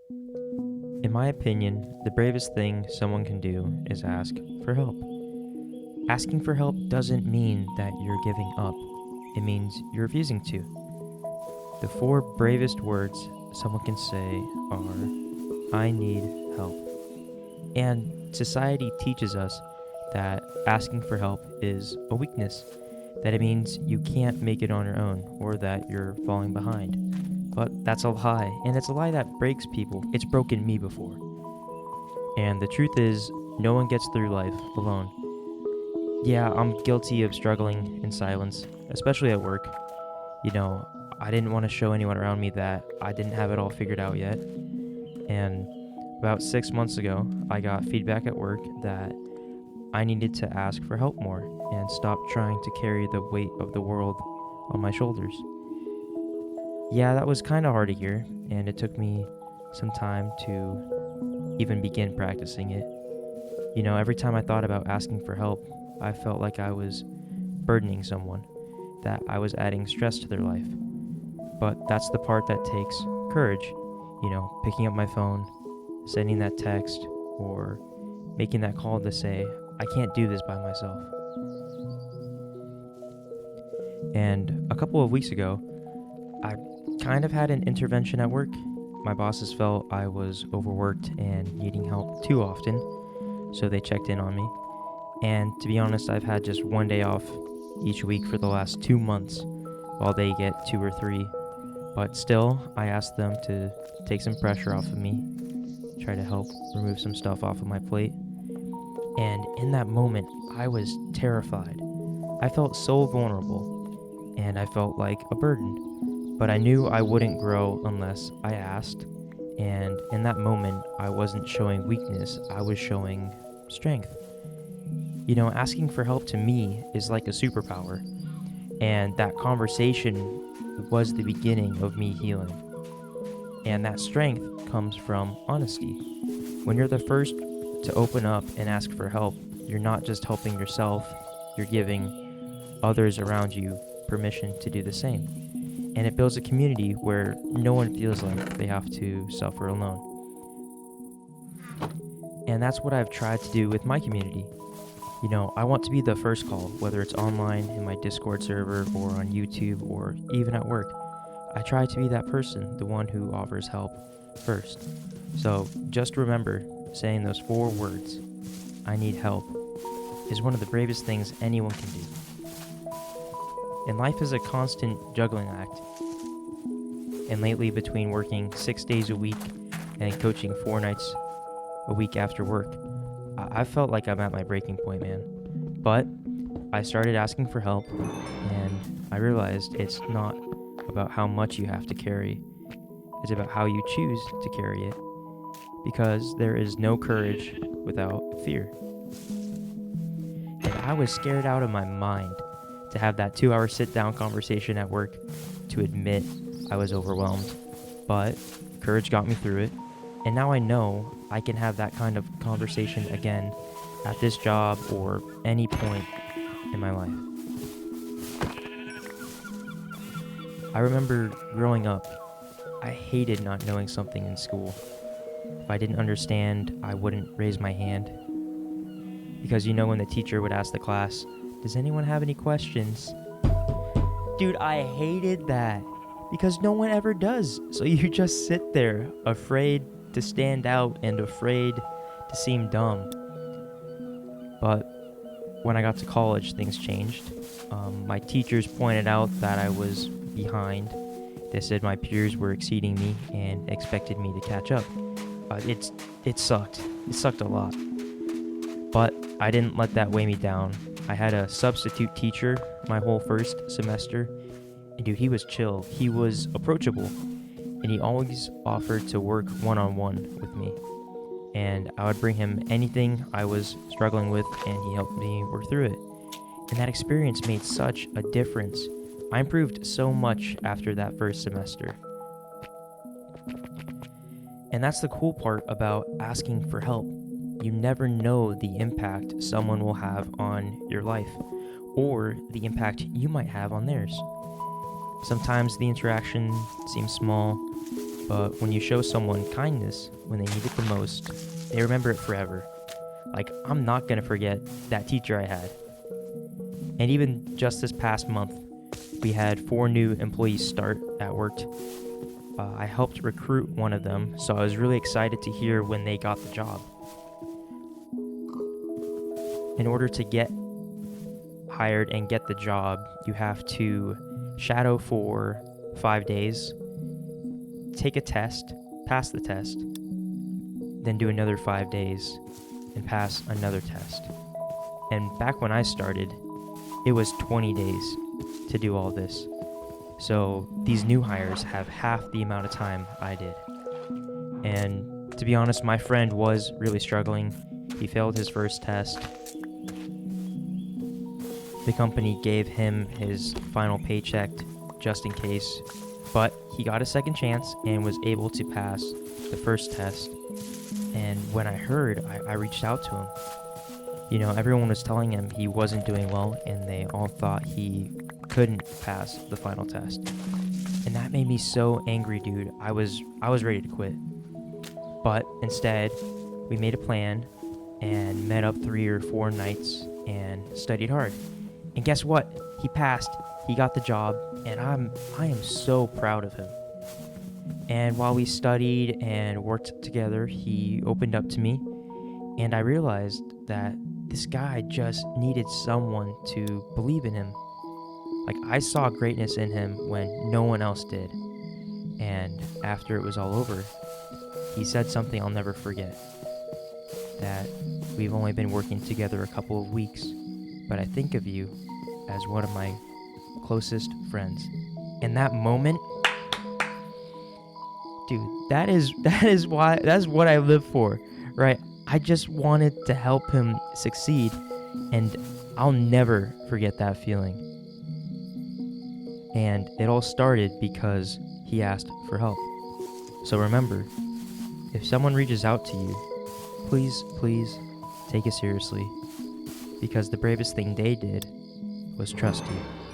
In my opinion, the bravest thing someone can do is ask for help. Asking for help doesn't mean that you're giving up, it means you're refusing to. The four bravest words someone can say are, I need help. And society teaches us that asking for help is a weakness, that it means you can't make it on your own, or that you're falling behind. But that's a lie, and it's a lie that breaks people. It's broken me before. And the truth is, no one gets through life alone. Yeah, I'm guilty of struggling in silence, especially at work. I didn't want to show anyone around me that I didn't have it all figured out yet. And about 6 months ago, I got feedback at work that I needed to ask for help more and stop trying to carry the weight of the world on my shoulders. Yeah, that was kind of hard to hear, and it took me some time to even begin practicing it. Every time I thought about asking for help, I felt like I was burdening someone, that I was adding stress to their life. But that's the part that takes courage, picking up my phone, sending that text, or making that call to say, I can't do this by myself. And a couple of weeks ago, I kind of had an intervention at work. My bosses felt I was overworked and needing help too often, so they checked in on me. And to be honest, I've had just one day off each week for the last 2 months, while they get 2 or 3. But still, I asked them to take some pressure off of me, try to help remove some stuff off of my plate. And in that moment, I was terrified. I felt so vulnerable, and I felt like a burden. But I knew I wouldn't grow unless I asked. And in that moment, I wasn't showing weakness, I was showing strength. Asking for help to me is like a superpower. And that conversation was the beginning of me healing. And that strength comes from honesty. When you're the first to open up and ask for help, you're not just helping yourself, you're giving others around you permission to do the same. And it builds a community where no one feels like they have to suffer alone. And that's what I've tried to do with my community. I want to be the first call, whether it's online, in my Discord server, or on YouTube, or even at work. I try to be that person, the one who offers help first. So just remember, saying those 4 words, I need help, is one of the bravest things anyone can do. And life is a constant juggling act. And lately, between working 6 days a week and coaching 4 nights a week after work, I felt like I'm at my breaking point, man. But I started asking for help, and I realized it's not about how much you have to carry. It's about how you choose to carry it. Because there is no courage without fear. And I was scared out of my mind to have that 2-hour sit-down conversation at work to admit I was overwhelmed. But courage got me through it. And now I know I can have that kind of conversation again at this job or any point in my life. I remember growing up, I hated not knowing something in school. If I didn't understand, I wouldn't raise my hand. Because when the teacher would ask the class, does anyone have any questions? Dude, I hated that. Because no one ever does. So you just sit there, afraid to stand out and afraid to seem dumb. But when I got to college, things changed. My teachers pointed out that I was behind. They said my peers were exceeding me and expected me to catch up. It sucked. It sucked a lot. But I didn't let that weigh me down. I had a substitute teacher my whole first semester. And dude, he was chill. He was approachable. And he always offered to work one-on-one with me. And I would bring him anything I was struggling with, and he helped me work through it. And that experience made such a difference. I improved so much after that first semester. And that's the cool part about asking for help. You never know the impact someone will have on your life, or the impact you might have on theirs. Sometimes the interaction seems small, But when you show someone kindness when they need it the most, they remember it forever. Like, I'm not gonna forget that teacher I had. And even just this past month, we had 4 new employees start at work. I helped recruit one of them, so I was really excited to hear when they got the job. In order to get hired and get the job, you have to shadow for 5 days, take a test, pass the test, then do another 5 days and pass another test. And back when I started, it was 20 days to do all this. So these new hires have half the amount of time I did. And to be honest, my friend was really struggling. He failed his first test. The company gave him his final paycheck just in case, but he got a second chance and was able to pass the first test. And when I heard, I reached out to him. You know, everyone was telling him he wasn't doing well, and they all thought he couldn't pass the final test. And that made me so angry, dude. I was ready to quit. But instead, we made a plan and met up 3 or 4 nights and studied hard. And guess what? He passed. He got the job, and I am so proud of him. And while we studied and worked together, he opened up to me, and I realized that this guy just needed someone to believe in him. Like, I saw greatness in him when no one else did. And after it was all over, he said something I'll never forget. That we've only been working together a couple of weeks, but I think of you as one of my closest friends. In that moment, dude, that's what I live for, right? I just wanted to help him succeed, and I'll never forget that feeling. And it all started because he asked for help. So remember, if someone reaches out to you, please take it seriously, because the bravest thing they did was trust you.